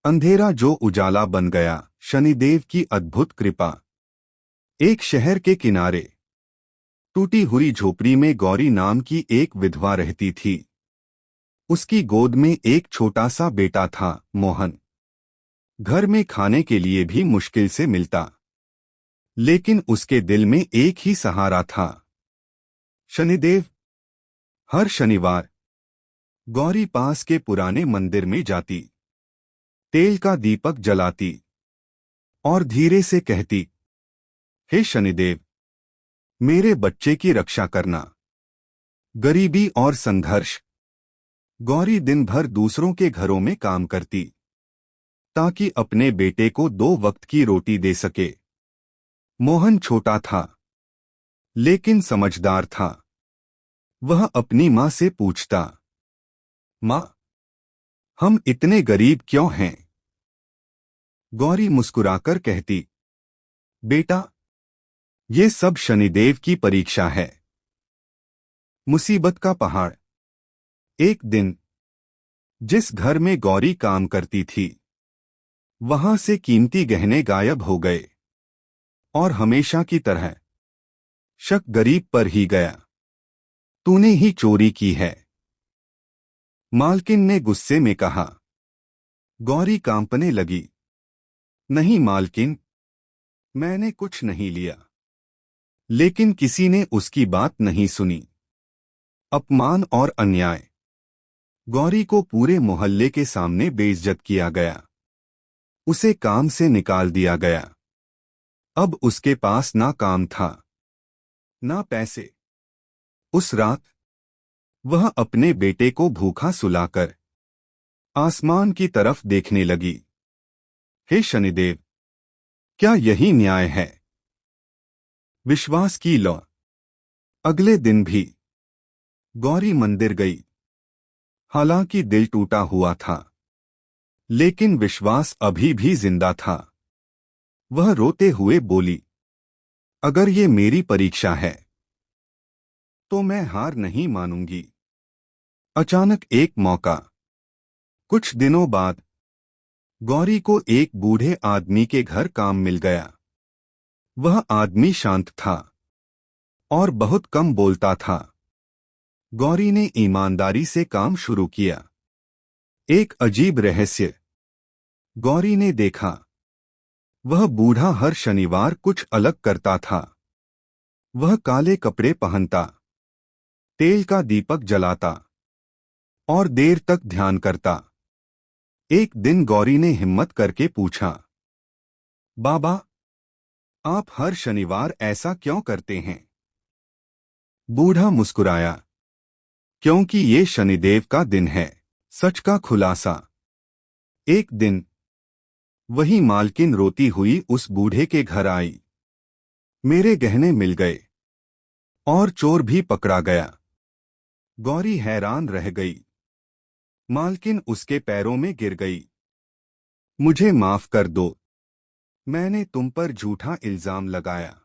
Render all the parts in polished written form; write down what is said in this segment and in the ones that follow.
अंधेरा जो उजाला बन गया, शनिदेव की अद्भुत कृपा। एक शहर के किनारे टूटी हुई झोपड़ी में गौरी नाम की एक विधवा रहती थी। उसकी गोद में एक छोटा सा बेटा था, मोहन। घर में खाने के लिए भी मुश्किल से मिलता, लेकिन उसके दिल में एक ही सहारा था, शनिदेव। हर शनिवार गौरी पास के पुराने मंदिर में जाती, तेल का दीपक जलाती और धीरे से कहती, हे शनिदेव, मेरे बच्चे की रक्षा करना। गरीबी और संघर्ष। गौरी दिन भर दूसरों के घरों में काम करती ताकि अपने बेटे को 2 वक्त की रोटी दे सके। मोहन छोटा था, लेकिन समझदार था। वह अपनी माँ से पूछता, माँ, हम इतने गरीब क्यों हैं? गौरी मुस्कुराकर कहती, बेटा, ये सब शनिदेव की परीक्षा है। मुसीबत का पहाड़। एक दिन जिस घर में गौरी काम करती थी, वहां से कीमती गहने गायब हो गए और हमेशा की तरह शक गरीब पर ही गया। तूने ही चोरी की है, मालकिन ने गुस्से में कहा। गौरी कांपने लगी, नहीं मालकिन, मैंने कुछ नहीं लिया। लेकिन किसी ने उसकी बात नहीं सुनी। अपमान और अन्याय। गौरी को पूरे मोहल्ले के सामने बेइज्जत किया गया। उसे काम से निकाल दिया गया। अब उसके पास ना काम था, ना पैसे। उस रात वह अपने बेटे को भूखा सुलाकर आसमान की तरफ देखने लगी। हे शनिदेव, क्या यही न्याय है? विश्वास की लौ। अगले दिन भी गौरी मंदिर गई। हालांकि दिल टूटा हुआ था, लेकिन विश्वास अभी भी जिंदा था। वह रोते हुए बोली, अगर ये मेरी परीक्षा है तो मैं हार नहीं मानूंगी। अचानक एक मौका। कुछ दिनों बाद गौरी को एक बूढ़े आदमी के घर काम मिल गया। वह आदमी शांत था और बहुत कम बोलता था। गौरी ने ईमानदारी से काम शुरू किया। एक अजीब रहस्य। गौरी ने देखा, वह बूढ़ा हर शनिवार कुछ अलग करता था। वह काले कपड़े पहनता, तेल का दीपक जलाता और देर तक ध्यान करता। एक दिन गौरी ने हिम्मत करके पूछा, बाबा, आप हर शनिवार ऐसा क्यों करते हैं? बूढ़ा मुस्कुराया, क्योंकि ये शनिदेव का दिन है। सच का खुलासा। एक दिन वही मालकिन रोती हुई उस बूढ़े के घर आई। मेरे गहने मिल गए और चोर भी पकड़ा गया। गौरी हैरान रह गई। मालकिन उसके पैरों में गिर गई। मुझे माफ कर दो, मैंने तुम पर झूठा इल्जाम लगाया।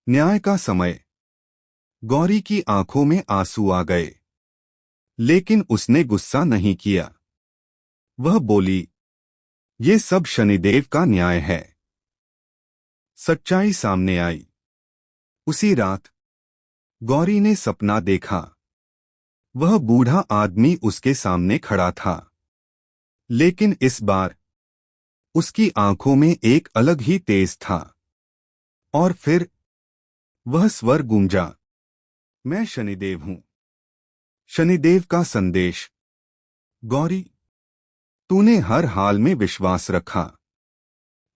न्याय का समय। गौरी की आंखों में आंसू आ गए, लेकिन उसने गुस्सा नहीं किया। वह बोली, ये सब शनिदेव का न्याय है। सच्चाई सामने आई। उसी रात गौरी ने सपना देखा। वह बूढ़ा आदमी उसके सामने खड़ा था, लेकिन इस बार उसकी आंखों में एक अलग ही तेज था। और फिर वह स्वर गूंजा, मैं शनिदेव हूं। शनिदेव का संदेश। गौरी, तूने हर हाल में विश्वास रखा।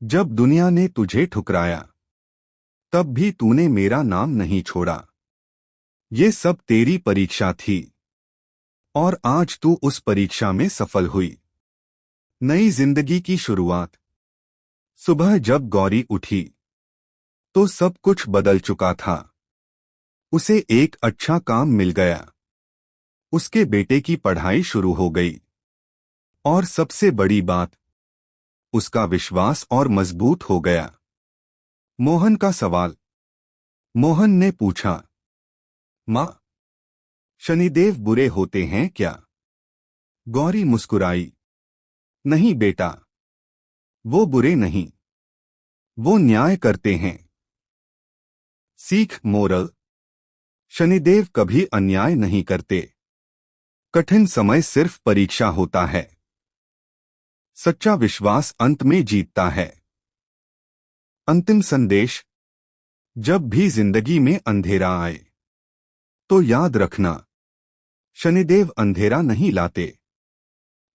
जब दुनिया ने तुझे ठुकराया, तब भी तूने मेरा नाम नहीं छोड़ा। ये सब तेरी परीक्षा थी, और आज तू उस परीक्षा में सफल हुई। नई जिंदगी की शुरुआत। सुबह जब गौरी उठी तो सब कुछ बदल चुका था। उसे एक अच्छा काम मिल गया। उसके बेटे की पढ़ाई शुरू हो गई। और सबसे बड़ी बात, उसका विश्वास और मजबूत हो गया। मोहन का सवाल। मोहन ने पूछा, माँ, शनिदेव बुरे होते हैं क्या? गौरी मुस्कुराई, नहीं बेटा, वो बुरे नहीं, वो न्याय करते हैं। सीख मोरल: शनिदेव कभी अन्याय नहीं करते। कठिन समय सिर्फ परीक्षा होता है। सच्चा विश्वास अंत में जीतता है। अंतिम संदेश: जब भी जिंदगी में अंधेरा आए तो याद रखना, शनिदेव अंधेरा नहीं लाते,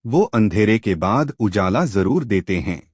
वो अंधेरे के बाद उजाला जरूर देते हैं।